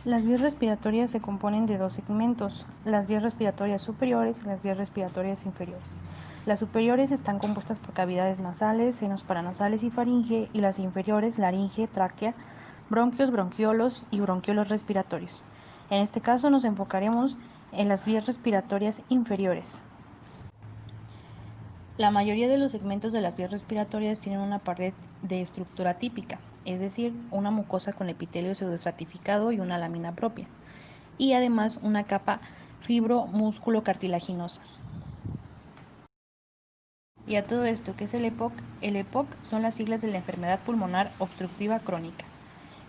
Las vías respiratorias se componen de dos segmentos, las vías respiratorias superiores y las vías respiratorias inferiores. Las superiores están compuestas por cavidades nasales, senos paranasales y faringe, y las inferiores, laringe, tráquea, bronquios, bronquiolos y bronquiolos respiratorios. En este caso nos enfocaremos en las vías respiratorias inferiores. La mayoría de los segmentos de las vías respiratorias tienen una pared de estructura típica, es decir, una mucosa con epitelio pseudoestratificado y una lámina propia, y además una capa fibro-músculo-cartilaginosa. Y a todo esto, ¿qué es el EPOC? El EPOC son las siglas de la enfermedad pulmonar obstructiva crónica,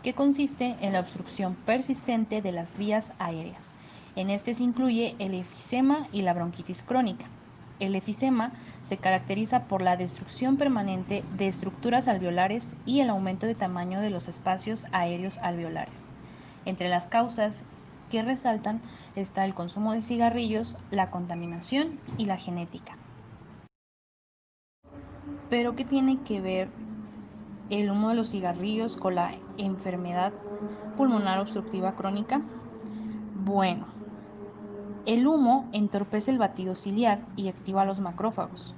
que consiste en la obstrucción persistente de las vías aéreas. En este se incluye el efisema y la bronquitis crónica. El efisema se caracteriza por la destrucción permanente de estructuras alveolares y el aumento de tamaño de los espacios aéreos alveolares. Entre las causas que resaltan está el consumo de cigarrillos, la contaminación y la genética. ¿Pero qué tiene que ver el humo de los cigarrillos con la enfermedad pulmonar obstructiva crónica? Bueno, el humo entorpece el batido ciliar y activa los macrófagos.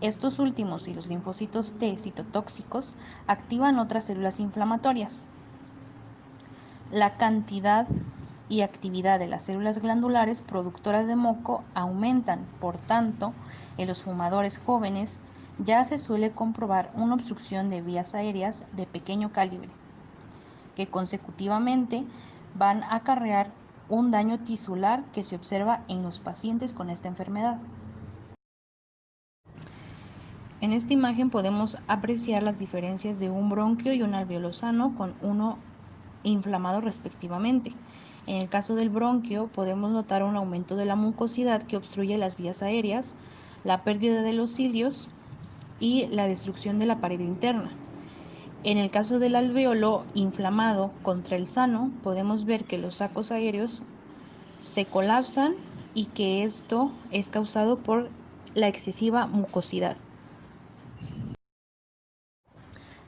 Estos últimos y los linfocitos T citotóxicos activan otras células inflamatorias. La cantidad y actividad de las células glandulares productoras de moco aumentan, por tanto, en los fumadores jóvenes ya se suele comprobar una obstrucción de vías aéreas de pequeño calibre, que consecutivamente van a acarrear un daño tisular que se observa en los pacientes con esta enfermedad. En esta imagen podemos apreciar las diferencias de un bronquio y un alveolo sano con uno inflamado respectivamente. En el caso del bronquio podemos notar un aumento de la mucosidad que obstruye las vías aéreas, la pérdida de los cilios y la destrucción de la pared interna. En el caso del alveolo inflamado contra el sano, podemos ver que los sacos aéreos se colapsan y que esto es causado por la excesiva mucosidad.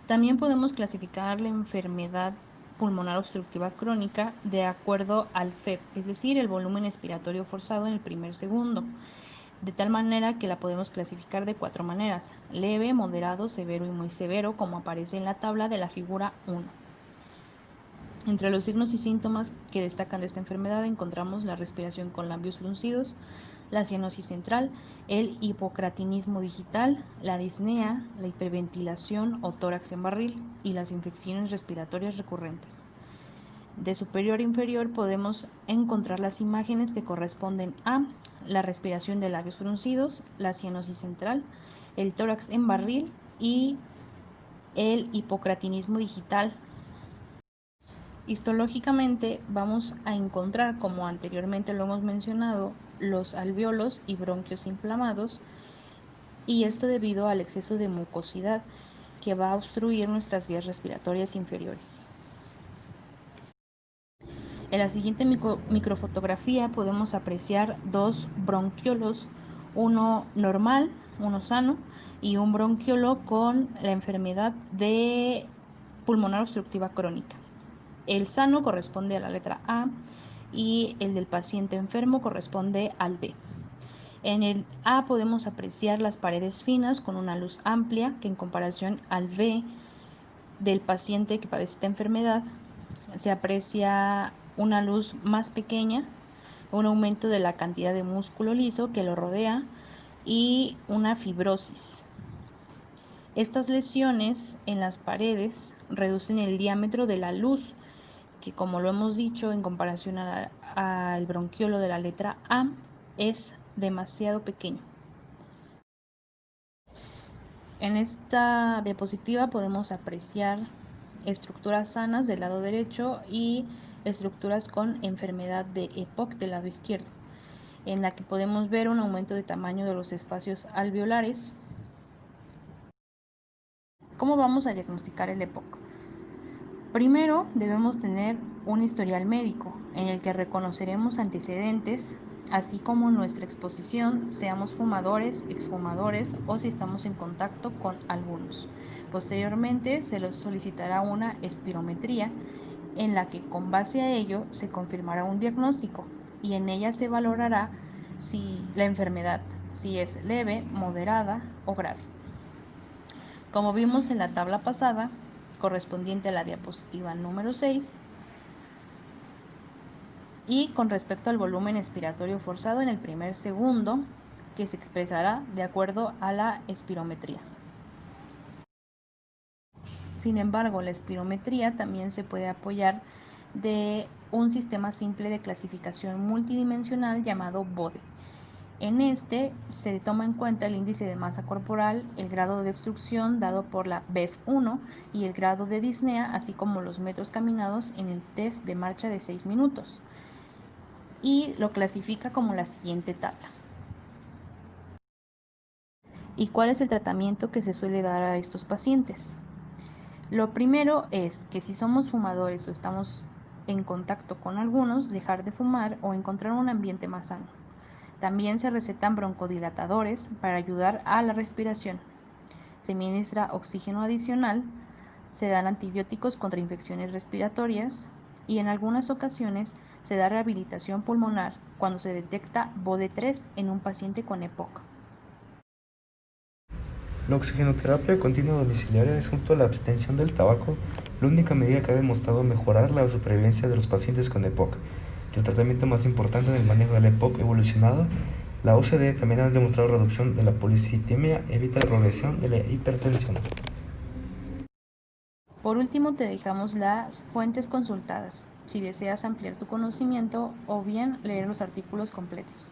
También podemos clasificar la enfermedad pulmonar obstructiva crónica de acuerdo al FEP, es decir, el volumen expiratorio forzado en el primer segundo, de tal manera que la podemos clasificar de 4 maneras: leve, moderado, severo y muy severo, como aparece en la tabla de la figura 1. Entre los signos y síntomas que destacan de esta enfermedad encontramos la respiración con labios fruncidos, la cianosis central, el hipocratinismo digital, la disnea, la hiperventilación o tórax en barril y las infecciones respiratorias recurrentes. De superior a inferior podemos encontrar las imágenes que corresponden a la respiración de labios fruncidos, la cianosis central, el tórax en barril y el hipocratinismo digital. Histológicamente vamos a encontrar, como anteriormente lo hemos mencionado, los alveolos y bronquios inflamados, y esto debido al exceso de mucosidad que va a obstruir nuestras vías respiratorias inferiores. En la siguiente microfotografía podemos apreciar dos bronquiolos, uno normal, uno sano, y un bronquiolo con la enfermedad de pulmonar obstructiva crónica. El sano corresponde a la letra A y el del paciente enfermo corresponde al B. En el A podemos apreciar las paredes finas con una luz amplia, que en comparación al B del paciente que padece esta enfermedad se aprecia una luz más pequeña, un aumento de la cantidad de músculo liso que lo rodea y una fibrosis. Estas lesiones en las paredes reducen el diámetro de la luz, que, como lo hemos dicho, en comparación al bronquiolo de la letra A, es demasiado pequeño. En esta diapositiva podemos apreciar estructuras sanas del lado derecho y estructuras con enfermedad de EPOC del lado izquierdo, en la que podemos ver un aumento de tamaño de los espacios alveolares. ¿Cómo vamos a diagnosticar el EPOC? Primero debemos tener un historial médico en el que reconoceremos antecedentes, así como nuestra exposición, seamos fumadores, exfumadores o si estamos en contacto con algunos. Posteriormente se les solicitará una espirometría en la que con base a ello se confirmará un diagnóstico y en ella se valorará si la enfermedad, si es leve, moderada o grave. Como vimos en la tabla pasada, correspondiente a la diapositiva número 6, y con respecto al volumen expiratorio forzado en el primer segundo, que se expresará de acuerdo a la espirometría. Sin embargo, la espirometría también se puede apoyar de un sistema simple de clasificación multidimensional llamado BODE. En este se toma en cuenta el índice de masa corporal, el grado de obstrucción dado por la BEF1 y el grado de disnea, así como los metros caminados en el test de marcha de 6 minutos. Y lo clasifica como la siguiente tabla. ¿Y cuál es el tratamiento que se suele dar a estos pacientes? Lo primero es que si somos fumadores o estamos en contacto con algunos, dejar de fumar o encontrar un ambiente más sano. También se recetan broncodilatadores para ayudar a la respiración. Se ministra oxígeno adicional, se dan antibióticos contra infecciones respiratorias y en algunas ocasiones se da rehabilitación pulmonar cuando se detecta BODE 3 en un paciente con EPOC. La oxigenoterapia continua domiciliaria es, junto a la abstención del tabaco, la única medida que ha demostrado mejorar la supervivencia de los pacientes con EPOC. El tratamiento más importante en el manejo de la EPOC evolucionada, la OCDE también ha demostrado reducción de la policitemia, evita la progresión de la hipertensión. Por último, te dejamos las fuentes consultadas, si deseas ampliar tu conocimiento o bien leer los artículos completos.